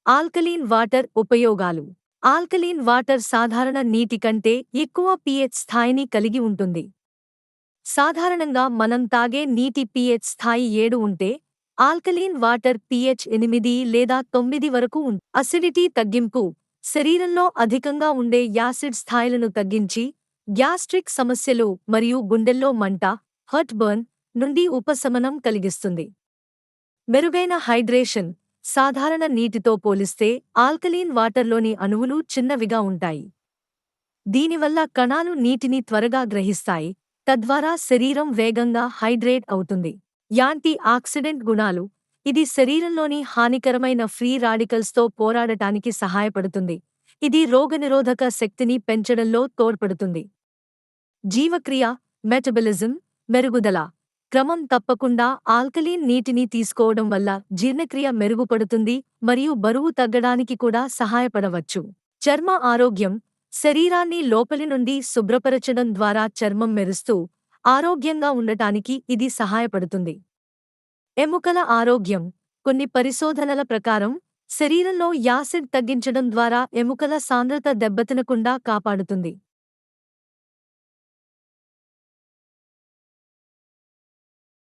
Alkaline water ఉపయోగాలు. Alkaline water సాధారణ నీటి కంటే ఎక్కువ pH స్థాయిని కలిగి ఉంటుంది. సాధారణంగా మనం తాగే నీటి pH స్థాయి 7 ఉంటే, ఆల్కలీన్ వాటర్ pH 8 లేదా 9 వరకు ఉంటుంది. అసిడిటీ తగ్గింపు. శరీరంలో అధికంగా ఉండే యాసిడ్ స్థాయిలను తగ్గించి, గ్యాస్ట్రిక్ సమస్యలు మరియు గుండెల్లో మంట, హార్ట్ బర్న్ నుండి ఉపశమనం కలిగిస్తుంది. మెరుగైన హైడ్రేషన్. సాధారణ నీటితో పోలిస్తే ఆల్కలీన్ వాటర్లోని అణువులు చిన్నవిగా ఉంటాయి. దీనివల్ల కణాలు నీటిని త్వరగా గ్రహిస్తాయి, తద్వారా శరీరం వేగంగా హైడ్రేట్ అవుతుంది. యాంటీ ఆక్సిడెంట్ గుణాలు. ఇది శరీరంలోని హానికరమైన ఫ్రీ రాడికల్స్తో పోరాడటానికి సహాయపడుతుంది. ఇది రోగనిరోధక శక్తిని పెంచడంలో తోడ్పడుతుంది. జీవక్రియ, మెటబలిజం, మెరుగుదల. క్రమం తప్పకుండా ఆల్కలీన్ నీటిని తీసుకోవడం వల్ల జీర్ణక్రియ మెరుగుపడుతుంది మరియు బరువు తగ్గడానికి కూడా సహాయపడవచ్చు. చర్మ ఆరోగ్యం. శరీరాన్ని లోపలి నుండి శుభ్రపరచడం ద్వారా చర్మం మెరుస్తూ, ఆరోగ్యంగా ఉండటానికి ఇది సహాయపడుతుంది. ఎముకల ఆరోగ్యం. కొన్ని పరిశోధనల ప్రకారం, శరీరంలో యాసిడ్ తగ్గించడం ద్వారా ఎముకల సాంద్రత దెబ్బతినకుండా కాపాడుతుంది.